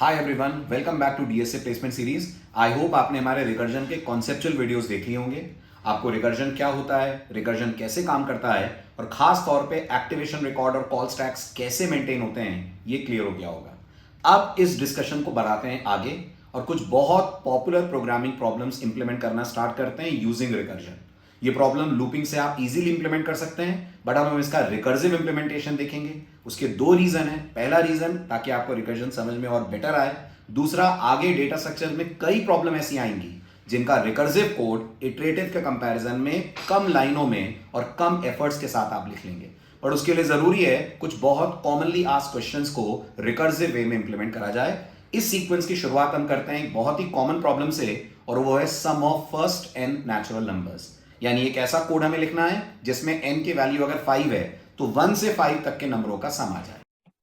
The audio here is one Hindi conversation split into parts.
Hi everyone, welcome back to DSA placement series. I hope आपने हमारे रिकर्जन के कॉन्सेप्चुअल वीडियोस देख लिए होंगे। आपको रिकर्जन क्या होता है, रिकर्जन कैसे काम करता है और खास तौर पे एक्टिवेशन रिकॉर्ड और कॉल स्टैक्स कैसे मेंटेन होते हैं, ये क्लियर हो गया होगा। अब इस डिस्कशन को बढ़ाते हैं आगे और कुछ बहुत पॉपुलर प्रोग्रामिंग प्रॉब्लम्स इंप्लीमेंट करना स्टार्ट करते हैं यूजिंग रिकर्जन। ये प्रॉब्लम लूपिंग से आप इजीली इंप्लीमेंट कर सकते हैं, बट अब हम इसका रिकर्सिव इंप्लीमेंटेशन देखेंगे। उसके दो रीजन है। पहला रीजन ताकि आपको रिकर्जन समझ में और बेटर आए। दूसरा, आगे डेटा स्ट्रक्चर में कई प्रॉब्लम ऐसी आएंगी जिनका रिकर्सिव कोड इटरेटिव के कंपैरिजन में कम लाइनों में और कम एफर्ट्स के साथ आप लिख लेंगे। और उसके लिए जरूरी है कुछ बहुत कॉमनली आस्क्ड क्वेश्चंस को रिकर्सिव वे में इंप्लीमेंट करा जाए। इस सीक्वेंस की शुरुआत हम करते हैं एक बहुत ही कॉमन प्रॉब्लम से, और वो है sum of first n natural numbers. यानी एक ऐसा कोड हमें लिखना है जिसमें n की वैल्यू अगर 5 है तो 1 से 5 तक के नंबरों का सम आ जाए।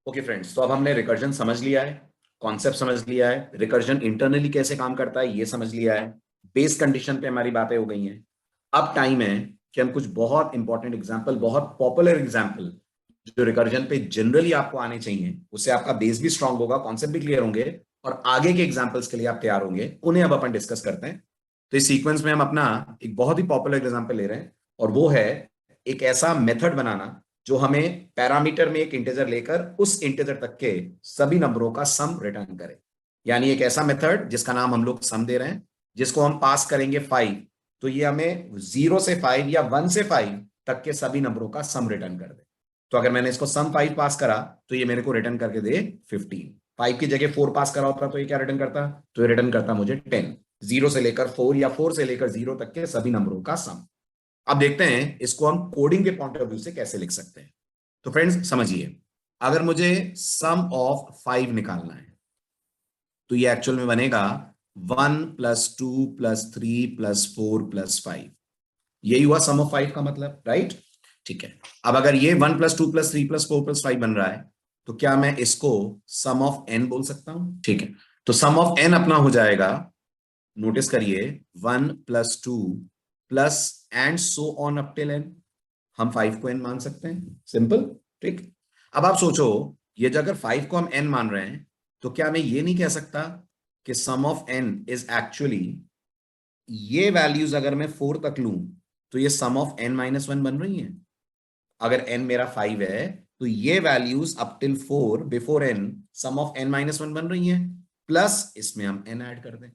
ओके फ्रेंड्स, तो अब हमने रिकर्जन समझ लिया है, कॉन्सेप्ट समझ लिया है, रिकर्जन इंटरनली कैसे काम करता है ये समझ लिया है, बेस कंडीशन पे हमारी बातें हो गई हैं। अब टाइम है कि हम कुछ बहुत इंपॉर्टेंट एग्जांपल, बहुत पॉपुलर एग्जांपल जो रिकर्जन पे जनरली आपको आने चाहिए, उससे आपका बेस भी स्ट्रांग होगा, कॉन्सेप्ट भी क्लियर होंगे और आगे के एग्जांपल्स के लिए आप तैयार होंगे। उन्हें अब अपन डिस्कस करते हैं। तो इस सीक्वेंस में हम अपना एक बहुत ही पॉपुलर एग्जांपल ले रहे हैं, और वो है एक ऐसा मेथड बनाना जो हमें पैरामीटर में एक इंटीजर लेकर उस इंटीजर तक के सभी नंबरों का सम रिटर्न करे। यानी एक ऐसा मेथड जिसका नाम हम लोग सम दे रहे हैं, जिसको हम पास करेंगे 5, तो ये हमें 0 से 5 या 1 से 5 तक के सभी नंबरों का सम रिटर्न कर दे। तो अगर मैंने इसको सम 5 पास करा तो ये मेरे को रिटर्न करके दे 15। 5 की जगह 4 पास करा होता तो ये क्या रिटर्न करता? तो ये रिटर्न करता मुझे 10। 0 से लेकर 4 या 4 से लेकर 0 तक के सभी नंबरों का सम। अब देखते हैं इसको हम कोडिंग के पॉइंट ऑफ व्यू से कैसे लिख सकते हैं। तो फ्रेंड्स समझिए, अगर मुझे सम ऑफ 5 निकालना है तो ये एक्चुअल में बनेगा 1 + 2 + 3 + 4 + 5। यही हुआ सम ऑफ 5 का मतलब, राइट? ठीक है। अब अगर ये 1 + 2 + 3 + 4 + 5 बन रहा है तो क्या मैं इसको सम ऑफ n बोल सकता हूं? ठीक है, तो सम ऑफ n अपना हो जाएगा, नोटिस करिए, 1 + 2 plus and so on up till n। हम 5 को n मान सकते हैं, सिंपल। ठीक। अब आप सोचो, ये जो अगर 5 को हम n मान रहे हैं तो क्या मैं ये नहीं कह सकता कि सम ऑफ n इज एक्चुअली, ये वैल्यूज अगर मैं 4 तक लूं तो ये सम ऑफ n-1 बन रही है। अगर n मेरा 5 है तो ये values up till 4 before n sum of n-1 बन रही है, प्लस इसमें हम n ऐड कर दें,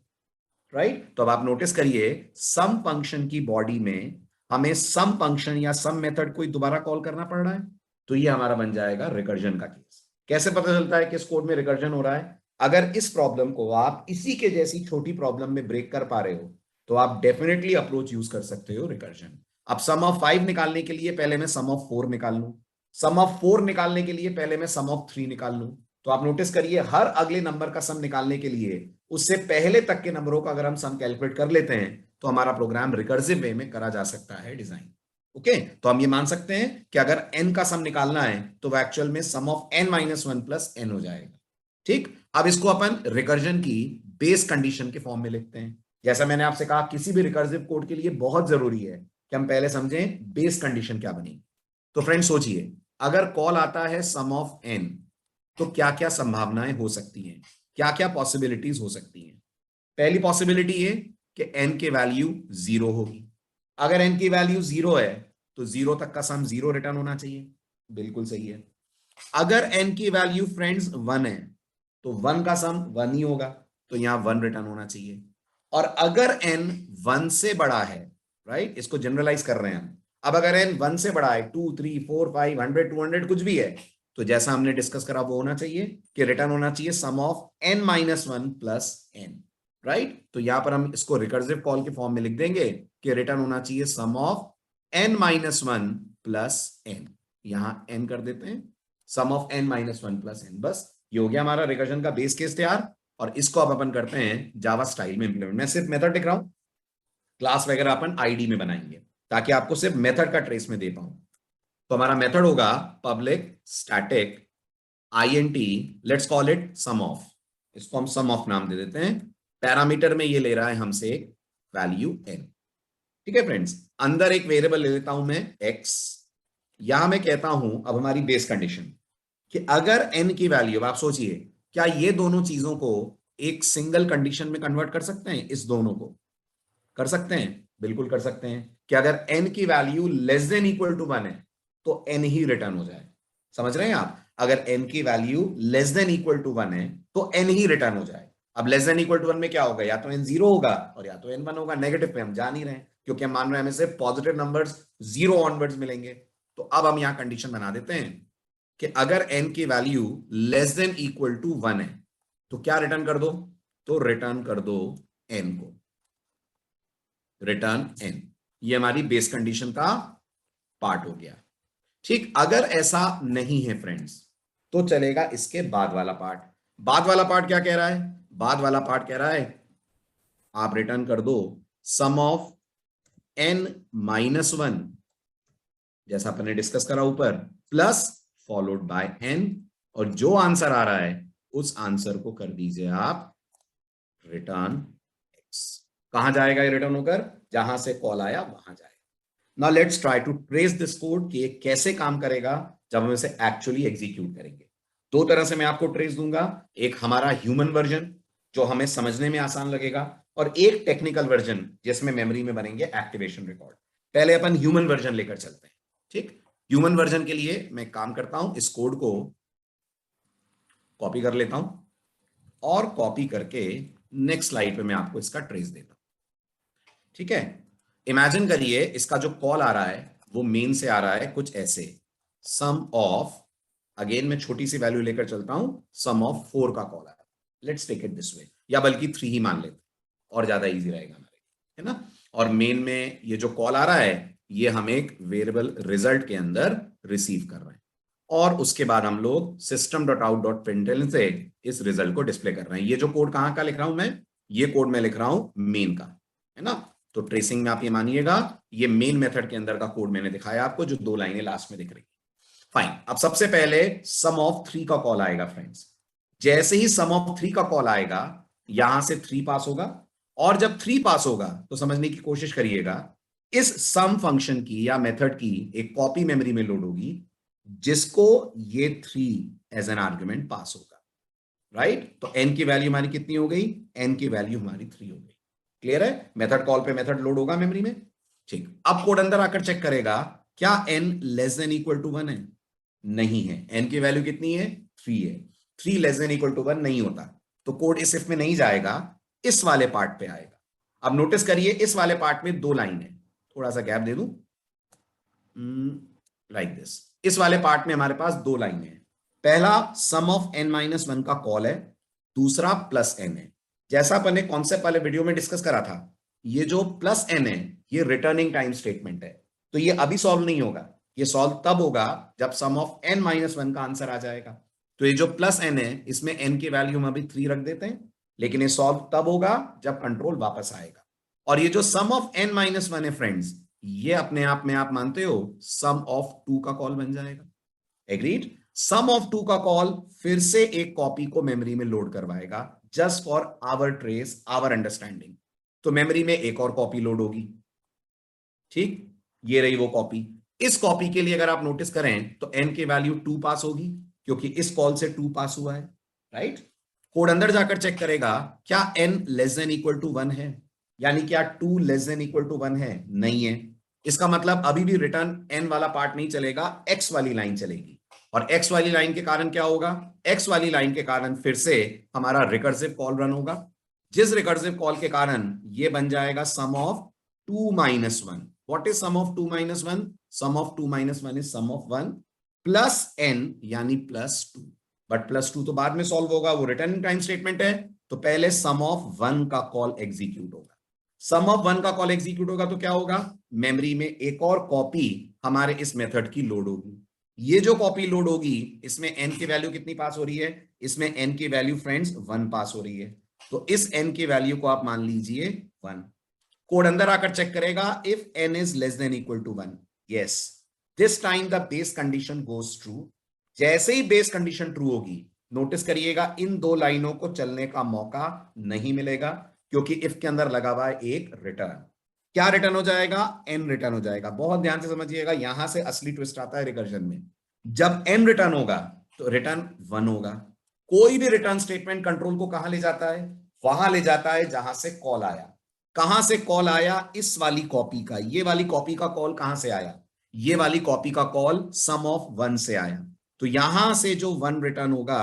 राइट? तो अब आप नोटिस करिए, सम फंक्शन की बॉडी में हमें सम फंक्शन या सम मेथड को दोबारा कॉल करना पड़ रहा है, तो ये हमारा बन जाएगा रिकर्जन का केस। कैसे पता चलता है कि इस कोड में रिकर्जन हो रहा है? अगर इस प्रॉब्लम को आप इसी के जैसी छोटी प्रॉब्लम में ब्रेक कर पा रहे हो तो आप डेफिनेटली अप्रोच यूज कर सकते हो रिकर्जन। अब सम ऑफ 5 निकालने के लिए पहले मैं सम ऑफ 4 निकाल लूं, सम ऑफ 4 निकालने के लिए पहले मैं सम ऑफ 3 निकाल लूं। तो आप नोटिस करिए, हर अगले नंबर का सम निकालने के लिए उससे पहले तक के नंबरों का अगर हम सम कैलकुलेट कर लेते हैं तो हमारा प्रोग्राम रिकर्सिव वे में करा जा सकता है डिजाइन। ओके, तो हम ये मान सकते हैं कि अगर n का सम निकालना है तो वह एक्चुअल में सम ऑफ n-1 प्लस n हो जाएगा। ठीक। अब इसको अपन रिकर्जन की बेस कंडीशन के फॉर्म में लिखते हैं। जैसा मैंने आपसे कहा, किसी भी रिकर्सिव कोड के लिए बहुत जरूरी है कि हम पहले समझें बेस कंडीशन क्या बनेगी। तो फ्रेंड्स सोचिए, अगर कॉल आता है सम ऑफ n तो क्या क्या संभावनाएं हो सकती हैं, क्या क्या पॉसिबिलिटीज हो सकती हैं। पहली पॉसिबिलिटी ये कि n की वैल्यू 0 होगी। अगर n की वैल्यू 0 है तो 0 तक का सम 0 रिटर्न होना चाहिए, बिल्कुल सही है। अगर n की वैल्यू फ्रेंड्स 1 है तो 1 का सम 1 ही होगा, तो यहां 1 रिटर्न होना चाहिए। और अगर n 1 से बड़ा है, राइट, इसको जनरलाइज कर रहे हैं हम, अब अगर n 1 से बड़ा है, 2 3 4 5 100 200 कुछ भी है, तो जैसा हमने डिस्कस करा वो होना चाहिए कि रिटर्न होना चाहिए sum of n-1 plus n, right? तो यहां पर हम इसको रिकर्सिव कॉल के फॉर्म में लिख देंगे कि रिटर्न होना चाहिए sum of n-1 plus n। यहां n कर देते हैं, सम ऑफ n-1 प्लस n। बस ये हो गया हमारा रिकर्जन का बेस केस तैयार। और इसको अब अपन करते हैं जावा स्टाइल में इंप्लीमेंट। मैं सिर्फ मेथड लिख रहा हूं, क्लास वगैरह अपन आईडी में बनाएंगे ताकि आपको सिर्फ मेथड का ट्रेस में दे पाऊं। तो हमारा मेथड होगा public static int, let's call it sum of. इसको हम सम ऑफ नाम दे देते हैं। पैरामीटर में ये ले रहा है हमसे वैल्यू n। ठीक है फ्रेंड्स, अंदर एक वेरिएबल ले लेता हूं मैं x। यहां मैं कहता हूं अब हमारी बेस कंडीशन कि अगर n की वैल्यू, आप सोचिए क्या ये दोनों चीजों को एक सिंगल कंडीशन में कन्वर्ट कर सकते हैं? इस दोनों को कर सकते हैं, बिल्कुल कर सकते हैं कि अगर n की value less than equal to 1 है तो n ही रिटर्न हो जाए। समझ रहे हैं आप? अगर n की value less than equal to 1 है तो n ही रिटर्न हो जाए। अब लेस देन इक्वल टू 1 में क्या होगा? या तो n 0 होगा और या तो n 1 होगा। नेगेटिव पे हम जा नहीं रहे क्योंकि हम मान रहे हैं हमें से पॉजिटिव नंबर्स 0 ऑनवर्ड्स मिलेंगे। तो अब हम यहां कंडीशन बना देते हैं कि अगर n की value less than equal to 1 है तो क्या रिटर्न कर दो? तो रिटर्न कर दो n को, रिटर्न n। ये हमारी बेस कंडीशन का पार्ट हो गया। ठीक, अगर ऐसा नहीं है फ्रेंड्स तो चलेगा इसके बाद वाला पार्ट। बाद वाला पार्ट क्या कह रहा है? बाद वाला पार्ट कह रहा है आप रिटर्न कर दो सम ऑफ n माइनस 1, जैसा अपन ने डिस्कस करा ऊपर, प्लस फॉलोड बाय n, और जो आंसर आ रहा है उस आंसर को कर दीजिए आप रिटर्न x। कहां जाएगा ये रिटर्न होकर? जहां से कॉल आया वहां जाएगा। Now let's try to trace this code कि ये कैसे काम करेगा जब हम इसे एक्चुअली एग्जीक्यूट करेंगे। दो तरह से मैं आपको ट्रेस दूंगा, एक हमारा ह्यूमन वर्जन जो हमें समझने में आसान लगेगा, और एक टेक्निकल वर्जन जिसमें मेमोरी में बनेंगे एक्टिवेशन रिकॉर्ड। पहले अपन ह्यूमन वर्जन लेकर चलते हैं। ठीक, ह्यूमन वर्जन के लिए मैं काम करता हूं, इस कोड को कॉपी कर लेता हूं और कॉपी करके नेक्स्ट स्लाइड पे मैं आपको इसका ट्रेस देता हूं। ठीक है, इमेजिन करिए इसका जो कॉल आ रहा है वो मेन से आ रहा है कुछ ऐसे, सम ऑफ, अगेन मैं छोटी सी वैल्यू लेकर चलता हूं, सम ऑफ 4 का कॉल आया। Let's take it this way, या बल्कि 3 ही मान लेते और ज्यादा इजी रहेगा हमारे लिए, है ना। और मेन में ये जो कॉल आ रहा है ये हम एक वेरिएबल रिजल्ट के अंदर रिसीव कर रहे हैं, और उसके बाद हम लोग system dot out dot println से इस रिजल्ट को डिस्प्ले कर रहे हैं। ये जो कोड कहां का लिख रहा हूं मैं? ये कोड मैं लिख रहा हूं मेन का, है ना। तो ट्रेसिंग में आप ये मानिएगा ये मेन मेथड के अंदर का कोड मैंने दिखाया आपको, जो 2 लाइनें लास्ट में दिख रही। फाइन, अब सबसे पहले सम ऑफ 3 का कॉल आएगा फ्रेंड्स। जैसे ही सम ऑफ 3 का कॉल आएगा यहां से 3 पास होगा, और जब 3 पास होगा तो समझने की कोशिश करिएगा, इस सम फंक्शन की या मेथड की एक कॉपी मेमोरी में लोड होगी जिसको ये 3 एज एन आर्ग्यूमेंट पास होगा। राइट, तो n की वैल्यू हमारी कितनी हो गई? n की वैल्यू हमारी 3 हो गई। क्लियर है? मेथड कॉल पे मेथड लोड होगा मेमोरी में। ठीक, अब कोड अंदर आकर चेक करेगा क्या n less than equal to 1 है? नहीं है। n की वैल्यू कितनी है? 3 है। 3 लेस देन इक्वल टू 1 नहीं होता, तो कोड इस इफ में नहीं जाएगा, इस वाले पार्ट पे आएगा। अब नोटिस करिए इस वाले पार्ट में 2 लाइन है, थोड़ा सा गैप दे दूं, लाइक दिस। इस वाले पार्ट में हमारे पास 2 लाइन है। पहला सम ऑफ n माइनस 1 का कॉल है, दूसरा प्लस n है। जैसा अपन ने कॉन्सेप्ट वाले वीडियो में डिस्कस करा था, ये जो प्लस n है ये रिटर्निंग टाइम स्टेटमेंट है, तो ये अभी सॉल्व नहीं होगा, ये सॉल्व तब होगा जब सम ऑफ n माइनस 1 का आंसर आ जाएगा। तो ये जो प्लस n है इसमें n की वैल्यू हम अभी 3 रख देते हैं, लेकिन ये सॉल्व तब होगा जब कंट्रोल वापस आएगा। और ये जो सम ऑफ n माइनस 1 है फ्रेंड्स, ये अपने आप में आप मानते हो सम ऑफ 2 का कॉल बन जाएगा। एग्रीड? सम ऑफ 2 का कॉल फिर से एक कॉपी को मेमोरी में लोड करवाएगा, just for our trace, our understanding. तो मेमोरी में एक और कॉपी लोड होगी। ठीक, ये रही वो कॉपी। इस कॉपी के लिए अगर आप नोटिस करें तो n की वैल्यू 2 पास होगी क्योंकि इस कॉल से 2 पास हुआ है। राइट, कोड अंदर जाकर चेक करेगा क्या n less than equal to 1 है, यानी क्या 2 लेस देन इक्वल टू 1 है? नहीं है। इसका मतलब अभी भी रिटर्न n वाला पार्ट नहीं चलेगा, x वाली लाइन चलेगी। और x वाली लाइन के कारण क्या होगा? x वाली लाइन के कारण फिर से हमारा रिकर्सिव कॉल रन होगा, जिस रिकर्सिव कॉल के कारण ये बन जाएगा sum of 2 minus 1। What is sum of 2 minus 1? Sum of 2 minus 1 is sum of 1 plus n, यानी प्लस 2। बट प्लस 2 तो बाद में सॉल्व होगा, वो रिटर्निंग टाइम स्टेटमेंट है। तो पहले सम ऑफ 1 का कॉल एग्जीक्यूट होगा। सम ऑफ 1 का कॉल एग्जीक्यूट होगा तो क्या होगा? मेमोरी में एक और कॉपी हमारे इस मेथड की लोड होगी। ये जो कॉपी लोड होगी इसमें n की वैल्यू कितनी पास हो रही है? इसमें n की वैल्यू फ्रेंड्स 1 पास हो रही है, तो इस n की वैल्यू को आप मान लीजिए 1। कोड अंदर आकर चेक करेगा if n is less than equal to 1, yes, this time the base condition goes true. जैसे ही बेस कंडीशन ट्रू होगी, नोटिस करिएगा इन 2 लाइनों को चलने का मौका नहीं मिलेगा, क्योंकि इफ के अंदर लगा हुआ है एक रिटर्न। क्या रिटर्न हो जाएगा? n रिटर्न हो जाएगा। बहुत ध्यान से समझिएगा, यहां से असली ट्विस्ट आता है रिकर्जन में। जब n रिटर्न होगा तो रिटर्न 1 होगा, कोई भी रिटर्न स्टेटमेंट कंट्रोल को कहां ले जाता है? वहां ले जाता है जहां से कॉल आया। कहां से कॉल आया? इस वाली कॉपी का, ये वाली कॉपी का कॉल कहां से आया? ये वाली कॉपी का कॉल सम ऑफ वन से आया। तो यहां से जो वन रिटर्न होगा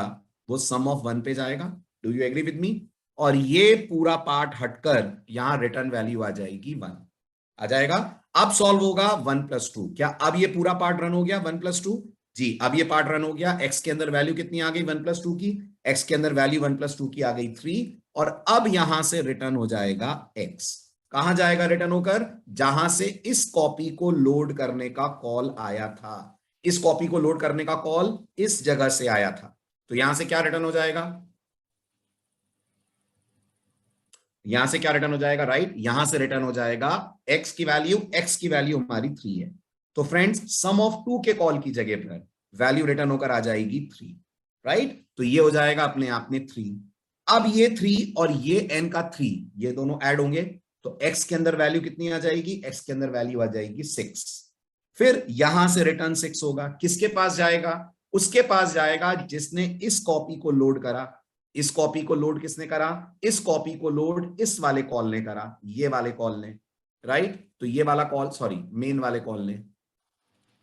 वो सम ऑफ वन पे जाएगा। Do you agree with me? और ये पूरा पार्ट हटकर यहां रिटर्न वैल्यू आ जाएगी वन, आ जाएगा। अब सॉल्व होगा 1+2। क्या अब ये पूरा पार्ट रन हो गया 1+2? जी, अब ये पार्ट रन हो गया। एक्स के अंदर वैल्यू कितनी आ गई 1+2 की? एक्स के अंदर वैल्यू 1+2 की आ गई 3। और अब यहां से रिटर्न हो जाएगा एक्स। कहां जाएगा रिटर्न होकर? जहां से इस कॉपी को लोड करने का कॉल आया था। इस कॉपी को लोड करने का कॉल इस जगह से आया था। तो यहां से क्या रिटर्न हो जाएगा? यहां से क्या रिटर्न हो जाएगा? राइट, यहां से रिटर्न हो जाएगा एक्स की वैल्यू। एक्स की वैल्यू हमारी 3 है। तो फ्रेंड्स सम ऑफ 2 के कॉल की जगह पर वैल्यू रिटर्न होकर आ जाएगी 3। राइट, तो ये हो जाएगा अपने आप में 3। अब ये 3 और ये n का 3 ये दोनों ऐड होंगे तो x के अंदर वैल्यू कितनी आ जाएगी? x के अंदर वैल्यू आ जाएगी 6। फिर यहां से रिटर्न 6 होगा। किसके पास जाएगा? उसके पास जाएगा जिसने इस कॉपी को लोड करा। इस कॉपी को लोड किसने करा? इस कॉपी को लोड इस वाले कॉल ने करा, ये वाले कॉल ने। राइट, तो ये वाला कॉल, सॉरी मेन वाले कॉल ने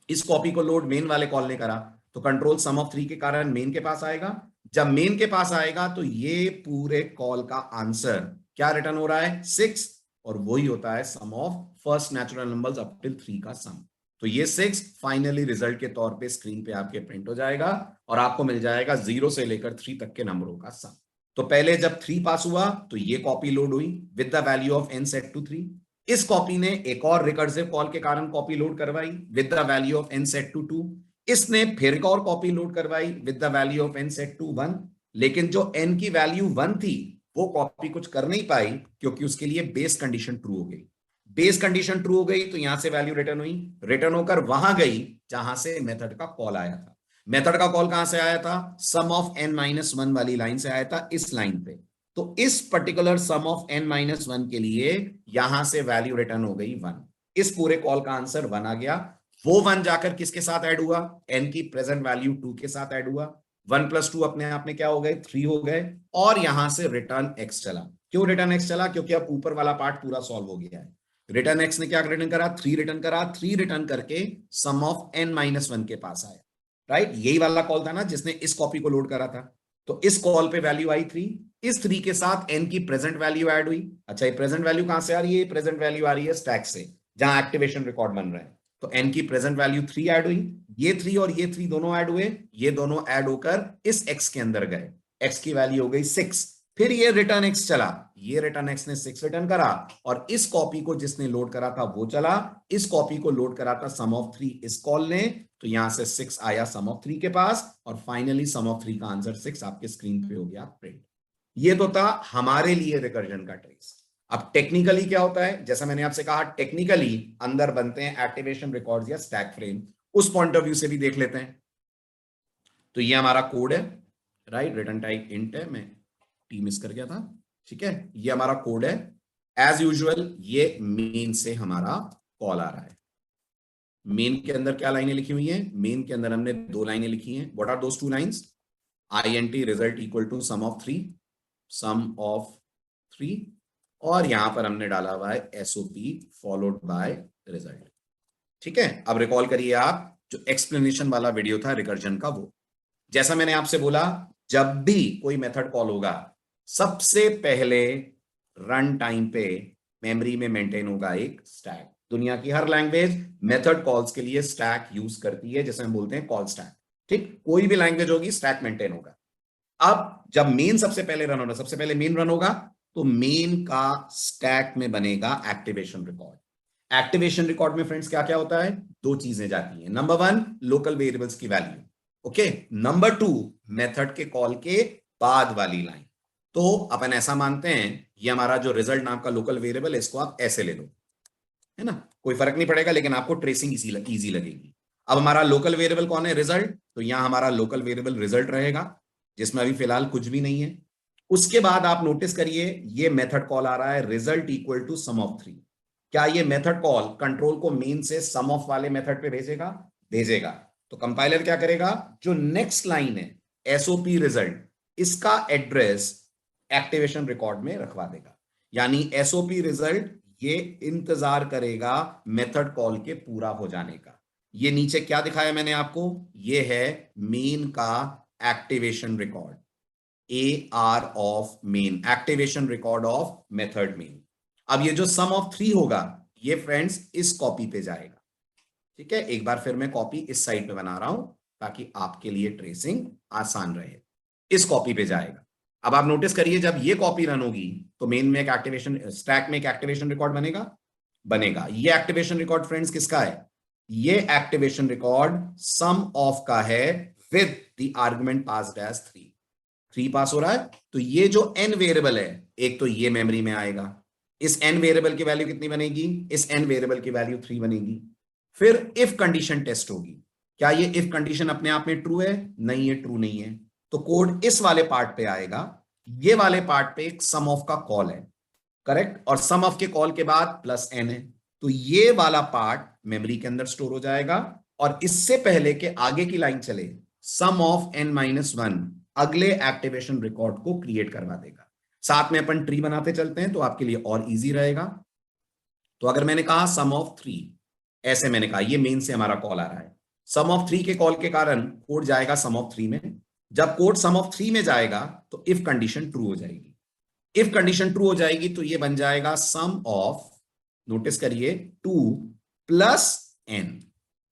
इस कॉपी को लोड मेन वाले कॉल ने करा। तो कंट्रोल सम ऑफ 3 के कारण मेन के पास आएगा। जब मेन के पास आएगा तो ये पूरे कॉल का आंसर क्या रिटर्न हो रहा है? 6। और वही होता है sum of first natural numbers up till 3 का सम। तो ये 6 फाइनली रिजल्ट के तौर पे स्क्रीन पे आपके प्रिंट हो जाएगा और आपको मिल जाएगा 0 से लेकर 3 तक के नंबरों का सम। तो पहले जब 3 पास हुआ तो ये कॉपी लोड हुई with the value of n set to 3। इस कॉपी ने एक और रिकर्सिव कॉल के कारण कॉपी लोड करवाई with the value of n set to 2। इसने फिर एक और कॉपी लोड करवाई with the value of n set to 1। लेकिन जो n की वैल्यू 1 थी वो कॉपी कुछ कर नहीं पाई क्योंकि उसके लिए बेस कंडीशन ट्रू हो गई। बेस कंडीशन ट्रू हो गई तो यहां से वैल्यू रिटर्न हुई। रिटर्न होकर वहां गई जहां से मेथड का कॉल आया था। मेथड का कॉल कहां से आया था? सम ऑफ n-1 वाली लाइन से आया था, इस लाइन पे। तो इस पर्टिकुलर सम ऑफ n-1 के लिए यहां से वैल्यू रिटर्न हो गई 1। इस पूरे कॉल का आंसर 1 आ गया। वो 1 जाकर किसके साथ ऐड हुआ? n की प्रेजेंट वैल्यू 2 के साथ ऐड हुआ। 1+2 अपने आप में क्या हो गए? 3 हो गए। और यहां से रिटर्न x चला। क्यों रिटर्न x चला? क्योंकि अब ऊपर वाला पार्ट पूरा सॉल्व हो गया है। रिटर्न x ने क्या रिटर्न करा? 3 रिटर्न करा। 3 रिटर्न करके सम ऑफ n-1 के पास आया। राइट, यही वाला कॉल था ना जिसने इस कॉपी को लोड करा था। तो इस कॉल पे वैल्यू आई 3। इस 3 के साथ n की प्रेजेंट वैल्यू ऐड हुई। अच्छा, ये प्रेजेंट वैल्यू कहां से आ रही है? प्रेजेंट वैल्यू आ रही है स्टैक से जहां एक्टिवेशन रिकॉर्ड बन रहा है। तो n की प्रेजेंट वैल्यू 3 ऐड हुई। ये 3 और ये 3 दोनों ऐड हुए। ये दोनों ऐड होकर इस x के अंदर गए। x की वैल्यू हो गई 6। फिर ये रिटर्न x चला। ये रिटर्न x ने 6 रिटर्न करा और इस कॉपी को जिसने लोड करा था वो चला। इस कॉपी को लोड करा था सम ऑफ 3 इस कॉल ने। तो यहां से 6 आया सम ऑफ 3 के पास और फाइनली सम ऑफ 3 का आंसर 6 आपके स्क्रीन पे हो गया प्रिंट। ये तो था हमारे लिए रिकर्जन का ट्रिक्स। अब टेक्निकली क्या होता है? जैसा मैंने आपसे कहा, टेक्निकली अंदर बनते हैं एक्टिवेशन रिकॉर्ड्स या स्टैक फ्रेम। उस पॉइंट ऑफ व्यू से भी देख लेते हैं। तो ये हमारा कोड है। राइट, रिटर्न टाइप इंट है, मैं टी मिस कर गया था। ठीक है, ये हमारा कोड है। एज यूजुअल ये मेन से हमारा कॉल आ रहा है। मेन के अंदर क्या लाइनें लिखी हुई हैं? मेन के अंदर हमने 2 लाइनें लिखी हैं। What are those 2 lines? int result equal to sum of 3, sum of 3। और यहां पर हमने डाला हुआ है एसओपी फॉलोड बाय रिजल्ट। ठीक है, अब रिकॉल करिए आप जो एक्सप्लेनेशन वाला वीडियो था रिकर्जन का, वो जैसा मैंने आपसे बोला, जब भी कोई मेथड कॉल होगा सबसे पहले रन टाइम पे मेमोरी में मेंटेन होगा एक स्टैक। दुनिया की हर लैंग्वेज मेथड कॉल्स के लिए स्टैक यूज करती है, जैसे हम बोलते हैं कॉल स्टैक। ठीक, कोई भी लैंग्वेज होगी स्टैक मेंटेन होगा। अब जब मेन सबसे पहले रन होगा, सबसे पहले मेन रन होगा तो मेन का स्टैक में बनेगा एक्टिवेशन रिकॉर्ड। एक्टिवेशन रिकॉर्ड में फ्रेंड्स क्या क्या होता है? 2 चीजें जाती हैं। नंबर 1 लोकल वेरिएबल्स की वैल्यू। ओके, नंबर 2 मेथड के कॉल के बाद वाली लाइन। तो अपन ऐसा मानते हैं ये हमारा जो रिजल्ट नाम का लोकल वेरिएबल है, इसको आप ऐसे ले लो, है ना, कोई फर्क नहीं पड़ेगा, लेकिन आपको ट्रेसिंग इजी लगेगी। अब हमारा लोकल वेरिएबल कौन है? रिजल्ट। तो यहां हमारा लोकल वेरिएबल रिजल्ट रहेगा जिसमें अभी फिलहाल कुछ भी नहीं है। उसके बाद आप नोटिस करिए ये मेथड कॉल आ रहा है result equal to sum of 3। क्या ये मेथड कॉल कंट्रोल को मेन से सम ऑफ वाले मेथड पे भेजेगा? भेजेगा। तो कंपाइलर क्या करेगा? जो नेक्स्ट लाइन है एसओपी रिजल्ट, इसका एड्रेस एक्टिवेशन रिकॉर्ड में रखवा देगा। यानी एसओपी रिजल्ट ये इंतजार करेगा मेथड कॉल के पूरा हो जाने का। ये नीचे क्या दिखाया मैंने आपको, ये है मेन का activation record, AR of main, activation record of method main. अब ये जो सम ऑफ 3 होगा ये फ्रेंड्स इस कॉपी पे जाएगा। ठीक है, एक बार फिर मैं कॉपी इस साइड पे बना रहा हूं ताकि आपके लिए ट्रेसिंग आसान रहे। इस कॉपी पे जाएगा। अब आप नोटिस करिए जब ये कॉपी रन होगी तो मेन में एक एक्टिवेशन, स्टैक में एक एक्टिवेशन रिकॉर्ड बनेगा। ये एक्टिवेशन रिकॉर्ड फ्रेंड्स किसका है, ये एक्टिवेशन रिकॉर्ड सम ऑफ का है with the argument passed as 3 pass हो रहा है। तो ये जो n वेरिएबल है, एक तो ये मेमोरी में आएगा, इस n वेरिएबल की वैल्यू कितनी बनेगी, इस n वेरिएबल की वैल्यू 3 बनेगी। फिर इफ कंडीशन टेस्ट होगी, क्या ये इफ कंडीशन अपने आप में ट्रू है, नहीं है, ट्रू नहीं है, तो कोड इस वाले पार्ट पे आएगा। ये वाले पार्ट पे एक सम ऑफ का कॉल है, करेक्ट, और सम ऑफ के कॉल के बाद प्लस n है, तो ये वाला पार्ट मेमोरी के अंदर स्टोर हो जाएगा। और इससे पहले के आगे की लाइन चले, सम ऑफ n-1 अगले एक्टिवेशन रिकॉर्ड को क्रिएट करवा देगा। साथ में अपन ट्री बनाते चलते हैं तो आपके लिए और इजी रहेगा। तो अगर मैंने कहा सम ऑफ 3, ऐसे मैंने कहा ये मेन से हमारा कॉल आ रहा है, सम ऑफ 3 के कॉल के कारण कोड जाएगा सम ऑफ 3 में। जब कोड सम ऑफ 3 में जाएगा तो इफ कंडीशन ट्रू हो जाएगी। इफ कंडीशन ट्रू हो जाएगी तो ये बन जाएगा सम ऑफ, नोटिस करिए, 2 प्लस n,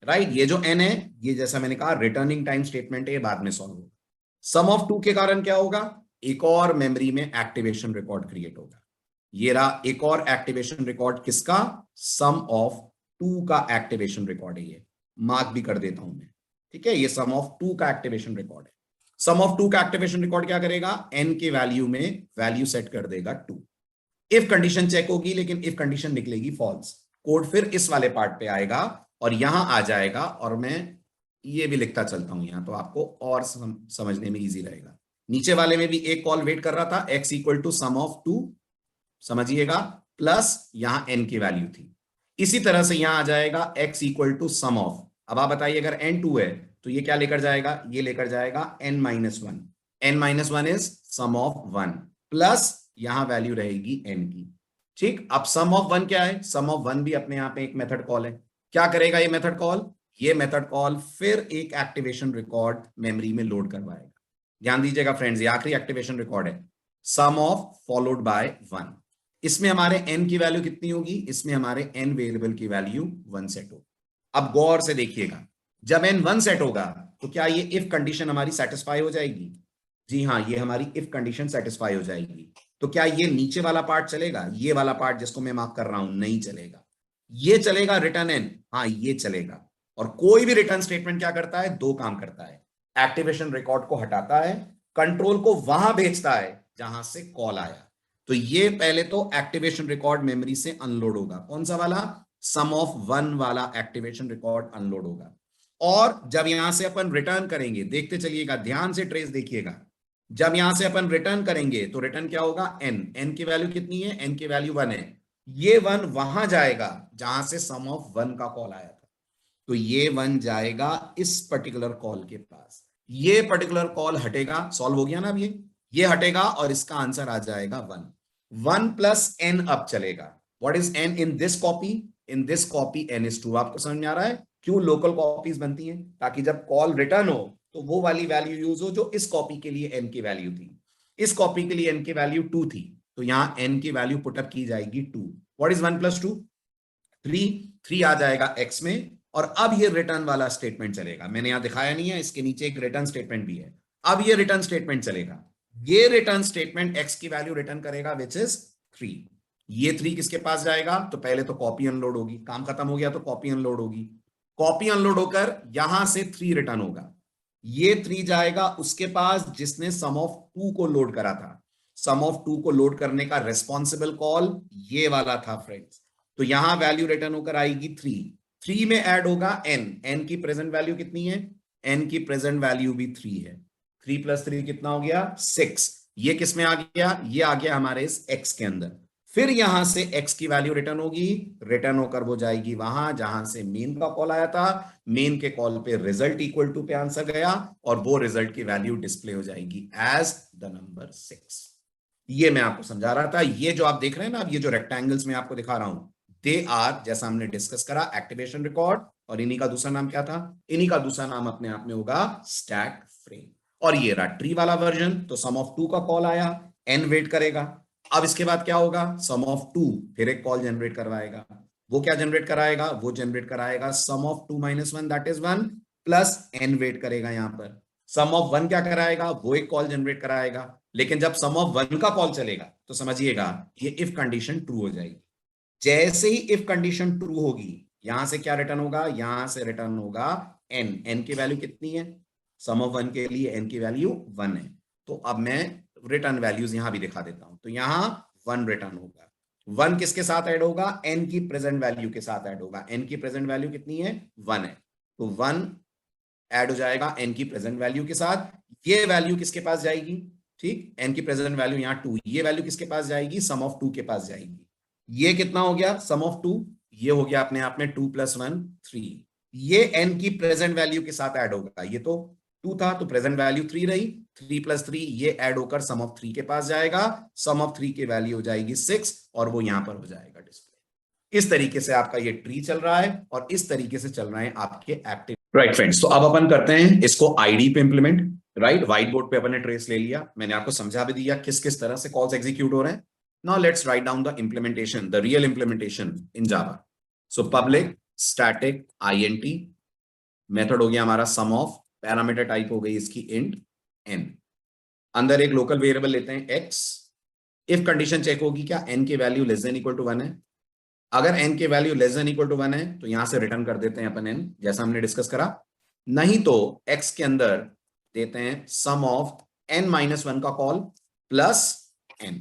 राइट। ये जो n है ये जैसा मैंने कहा रिटर्निंग टाइम स्टेटमेंट है, ये बाद में सॉल्व होगा। सम ऑफ 2 के कारण क्या होगा, एक और मेमोरी में एक्टिवेशन रिकॉर्ड क्रिएट होगा। ये रहा एक और एक्टिवेशन रिकॉर्ड, किसका, सम ऑफ 2 का एक्टिवेशन रिकॉर्ड है। ये मार्क भी कर देता हूं मैं, ठीक है, ये सम ऑफ 2 का एक्टिवेशन रिकॉर्ड है। सम ऑफ 2 का एक्टिवेशन रिकॉर्ड क्या करेगा, n के वैल्यू में वैल्यू सेट कर देगा 2। इफ कंडीशन चेक होगी लेकिन इफ कंडीशन निकलेगी फॉल्स, कोड फिर इस वाले पार्ट पे आएगा और यहां आ जाएगा। और मैं ये भी लिखता चलता हूं यहां तो आपको और समझने में इजी रहेगा। नीचे वाले में भी एक कॉल वेट कर रहा था, x equal to sum of 2, समझिएगा, प्लस यहां n की वैल्यू थी। इसी तरह से यहां आ जाएगा x equal to sum of, अब आप बताइए अगर n 2 है तो ये क्या लेकर जाएगा, ये लेकर जाएगा n-1, n-1 is sum of 1 plus यहां वैल्यू रहेगी n की। ठीक, अब सम ऑफ 1 क्या है, सम ऑफ 1 भी अपने यहां पे एक मेथड कॉल है। क्या करेगा ये मेथड कॉल, ये मेथड कॉल फिर एक एक्टिवेशन रिकॉर्ड मेमोरी में लोड करवाएगा। ध्यान दीजिएगा फ्रेंड्स, ये आखिरी एक्टिवेशन रिकॉर्ड है, सम ऑफ फॉलोड बाय 1। इसमें हमारे n की वैल्यू कितनी होगी, इसमें हमारे n वेरिएबल की वैल्यू 1 सेट होगी। अब गौर से देखिएगा, जब n 1 सेट होगा तो क्या ये इफ कंडीशन हमारी सेटिस्फाई हो जाएगी, जी हाँ, ये हमारी इफ कंडीशन सेटिस्फाई हो जाएगी। तो क्या ये नीचे वाला पार्ट चलेगा, ये वाला पार्ट जिसको मैं मार्क कर रहा हूं, नहीं चलेगा। ये चलेगा रिटर्न n, हाँ ये चलेगा। और कोई भी रिटर्न स्टेटमेंट क्या करता है, 2 काम करता है, एक्टिवेशन रिकॉर्ड को हटाता है, कंट्रोल को वहां भेजता है जहां से कॉल आया। तो ये पहले तो एक्टिवेशन रिकॉर्ड मेमोरी से अनलोड होगा, कौन सा वाला, सम ऑफ 1 वाला एक्टिवेशन रिकॉर्ड अनलोड होगा। और जब यहां से अपन रिटर्न करेंगे, देखते चलिएगा, ध्यान से ट्रेस देखिएगा, जब यहां से अपन रिटर्न करेंगे तो रिटर्न क्या होगा, n की वैल्यू कितनी है, n की वैल्यू 1 है, ये 1 वहां जाएगा जहां से सम ऑफ 1 का कॉल आया था। तो ये 1 जाएगा इस पर्टिकुलर कॉल के पास, ये पर्टिकुलर कॉल हटेगा, सॉल्व हो गया ना अब ये हटेगा और इसका आंसर आ जाएगा 1 प्लस n अब चलेगा। What is n in this copy, in this copy n is 2। आपको समझ में आ रहा है क्यों लोकल कॉपीज बनती हैं, ताकि जब कॉल रिटर्न हो तो वो वाली वैल्यू यूज हो जो इस कॉपी के लिए n की वैल्यू थी। इस कॉपी के लिए n की वैल्यू 2 थी, तो यहां n की वैल्यू पुटअप की जाएगी 2। व्हाट इज 1 प्लस 2, 3 आ जाएगा x में। और अब ये रिटर्न वाला स्टेटमेंट चलेगा, मैंने यहां दिखाया नहीं है, इसके नीचे एक रिटर्न स्टेटमेंट भी है। अब ये रिटर्न स्टेटमेंट चलेगा, ये रिटर्न स्टेटमेंट x की वैल्यू रिटर्न करेगा विच इज 3। ये 3 किसके पास जाएगा, तो पहले तो कॉपी अनलोड होगी, काम खत्म हो गया तो कॉपी अनलोड होगी, कॉपी अनलोड होकर यहां से 3 रिटर्न होगा, ये 3 जाएगा उसके पास जिसने सम ऑफ 2 को लोड करा था। सम ऑफ 2 को लोड करने का रेस्पॉन्सिबल कॉल ये वाला था फ्रेंड्स। तो यहां वैल्यू रिटर्न होकर आएगी 3 में ऐड होगा n की प्रेजेंट वैल्यू कितनी है, n की प्रेजेंट वैल्यू भी 3 है, 3 प्लस 3 कितना हो गया, 6। ये किस में आ गया, ये आ गया हमारे इस x के अंदर। फिर यहां से x की वैल्यू रिटर्न होगी, रिटर्न होकर वो जाएगी वहां जहां से मेन का कॉल आया था, मेन के कॉल पे रिजल्ट इक्वल टू पे आंसर गया और वो रिजल्ट की वैल्यू डिस्प्ले हो जाएगी एज द नंबर 6। ये मैं आपको समझा रहा था। ये जो आप देख रहे हैं ना, अब ये जो रेक्टेंगल्स में आपको दिखा रहा हूं, दे आर, जैसा हमने डिस्कस करा, एक्टिवेशन रिकॉर्ड, और इन्हीं का दूसरा नाम क्या था? इन्हीं का दूसरा नाम अपने आप में होगा स्टैक फ्रेम। और ये रहा ट्री वाला वर्जन, तो सम ऑफ 2 का कॉल आया, n वेट करेगा। अब इसके बाद क्या होगा? सम ऑफ 2 फिर एक कॉल जनरेट करवाएगा। वो क्या जनरेट कराएगा? वो जनरेट कराएगा sum of 2 - 1 that is 1 plus n wait करेगा यहां पर। सम ऑफ 1 क्या कराएगा? वो एक कॉल जनरेट कराएगा। लेकिन जब सम ऑफ 1 का कॉल चलेगा तो समझिएगा ये इफ कंडीशन ट्रू हो जाएगी। जैसे ही इफ कंडीशन ट्रू होगी, यहां से क्या रिटर्न होगा? यहां से रिटर्न होगा n की वैल्यू कितनी है? सम ऑफ 1 के लिए n की वैल्यू 1 है। तो अब मैं रिटर्न वैल्यूज यहां भी दिखा देता हूं। तो यहां 1 रिटर्न होगा। 1 किसके साथ ऐड होगा? n की प्रेजेंट वैल्यू के साथ ऐड होगा। n की प्रेजेंट वैल्यू कितनी है? 1 है। तो 1 ऐड हो जाएगा n की प्रेजेंट वैल्यू के साथ। ये वैल्यू किसके पास जाएगी? ठीक, n की प्रेजेंट वैल्यू यहां 2, ये वैल्यू किसके पास जाएगी? सम ऑफ 2 के पास जाएगी। ये कितना हो गया? सम ऑफ 2, ये हो गया अपने आप में 2 + 1 3। ये n की प्रेजेंट वैल्यू के साथ ऐड होगा। ये तो 2 था तो प्रेजेंट वैल्यू 3 रही, 3 + 3 ये ऐड होकर सम ऑफ 3 के पास जाएगा। सम ऑफ 3 की वैल्यू हो जाएगी 6 और वो यहां पर हो जाएगा डिस्प्ले। इस तरीके से आपका ये ट्री चल रहा है और इस तरीके से चल रहे हैं आपके एक्टिव। राइट फ्रेंड्स, तो अब अपन करते हैं इसको आईडी पे इंप्लीमेंट। राइट, व्हाइट बोर्ड पे अपन ने ट्रेस ले लिया, मैंने आपको समझा भी दिया किस किस तरह से कॉल्स एग्जीक्यूट हो रहे हैं। Now let's write down the implementation, the real implementation in Java. So public static INT, method हो गया हमारा सम ऑफ, पैरामीटर टाइप हो गई इसकी इंट n, अंदर एक लोकल वेरिएबल लेते हैं x। इफ कंडीशन चेक होगी क्या n की value less than equal to 1 है। अगर n की value less than equal to 1 है तो यहां से रिटर्न कर देते हैं अपन n, जैसा हमने डिस्कस करा। नहीं तो x के अंदर देते हैं सम ऑफ n - 1 का कॉल प्लस n,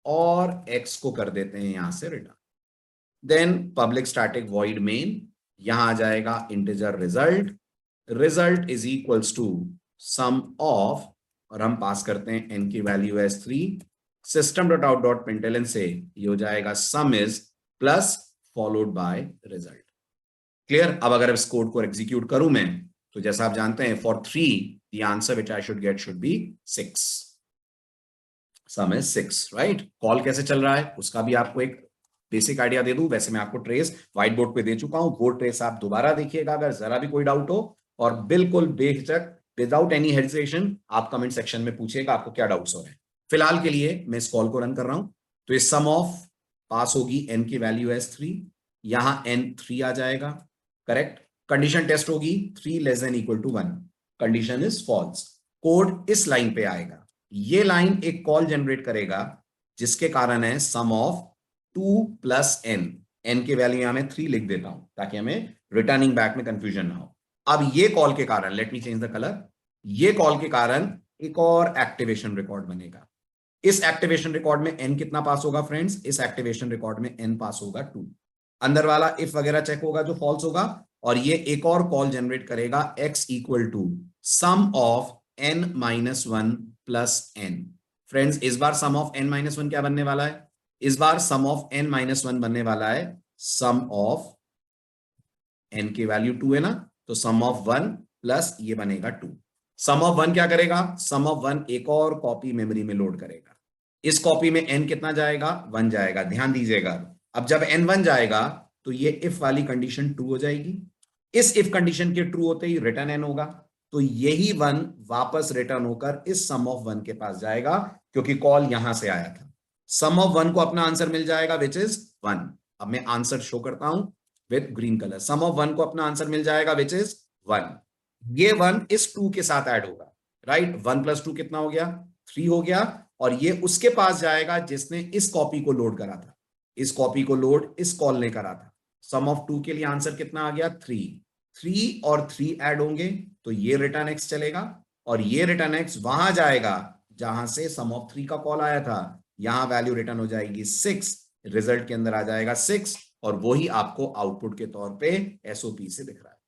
और x को कर देते हैं यहां से return. Then public static void main, यहां आ जाएगा integer result, result is equals to sum of, और हम पास करते हैं n की वैल्यू एज 3, system.out.println से ये हो जाएगा सम is plus followed by result. Clear? अब अगर इस कोड को एग्जीक्यूट करूं मैं, तो जैसा आप जानते हैं for 3 the answer which I should get should be 6, some is 6। Right, call कैसे चल रहा है उसका भी आपको एक बेसिक आइडिया दे दूं। वैसे मैं आपको ट्रेस व्हाइट बोर्ड पे दे चुका हूं, वो ट्रेस आप दोबारा देखिएगा अगर जरा भी कोई डाउट हो, और बिल्कुल बेहिचक विदाउट एनी हेजिटेशन आप कमेंट सेक्शन में पूछिएगा आपको क्या डाउट्स हो रहे हैं। फिलहाल के लिए मैं इस कॉल को रन कर रहा हूं। तो इस सम ऑफ पास होगी n की वैल्यू एज 3, यहां n 3 आ जाएगा, करेक्ट। कंडीशन टेस्ट होगी 3 less than equal to 1, condition is false. Code इस लाइन पे आएगा, ये लाइन एक कॉल जनरेट करेगा जिसके कारण है सम ऑफ 2 + n की वैल्यू यहां मैं 3 लिख देता हूं ताकि हमें रिटर्निंग बैक में कंफ्यूजन ना हो। अब ये कॉल के कारण, let me change the colour, ये कॉल के कारण एक और एक्टिवेशन रिकॉर्ड बनेगा। इस एक्टिवेशन रिकॉर्ड में n कितना पास होगा फ्रेंड्स? इस एक्टिवेशन रिकॉर्ड में n पास होगा 2। अंदर वाला इफ वगैरह चेक होगा जो फॉल्स होगा, और ये एक और कॉल जनरेट करेगा x equal to sum of n - 1 plus n। Friends इस बार सम ऑफ n - 1 क्या बनने वाला है? इस बार सम ऑफ n - 1 बनने वाला है सम ऑफ n की वैल्यू 2 है ना, तो सम ऑफ 1 प्लस ये बनेगा 2। सम ऑफ 1 क्या करेगा? सम ऑफ 1 एक और कॉपी मेमोरी में लोड करेगा। इस कॉपी में n कितना जाएगा? 1 जाएगा। ध्यान दीजिएगा, अब जब n 1 जाएगा तो ये इफ वाली कंडीशन ट्रू हो जाएगी। इस इफ कंडीशन के ट्रू होते ही रिटर्न n होगा, तो यही 1 वापस रिटर्न होकर इस सम ऑफ 1 के पास जाएगा क्योंकि कॉल यहां से आया था। सम ऑफ 1 को अपना आंसर मिल जाएगा विच इज 1। अब मैं आंसर शो करता हूं with green colour. Sum of 1 को अपना आंसर मिल जाएगा विच इज 1। ये 1 इस 2 के साथ ऐड होगा, राइट। 1 + 2 कितना हो गया? 3 हो गया, और ये उसके पास जाएगा जिसने इस कॉपी को लोड करा था। इस कॉपी को लोड इस कॉल ने करा था। सम ऑफ 2 के लिए आंसर कितना आ गया? 3। 3 और 3 ऐड होंगे तो ये रिटर्न x चलेगा, और ये रिटर्न x वहां जाएगा जहां से सम ऑफ 3 का कॉल आया था। यहां वैल्यू रिटर्न हो जाएगी 6, रिजल्ट के अंदर आ जाएगा 6, और वही आपको आउटपुट के तौर पे SOP से दिख रहा है।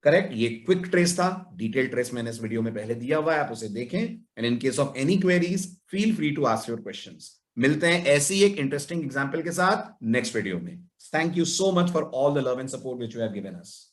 करेक्ट, ये क्विक ट्रेस था। डिटेल ट्रेस मैंने इस वीडियो में पहले दिया हुआ है, आप उसे देखें। And in case of any queries feel free to ask your questions. मिलते हैं ऐसी एक इंटरेस्टिंग एग्जाम्पल के साथ नेक्स्ट वीडियो में. Thank you so much for all the love and support which you have given us.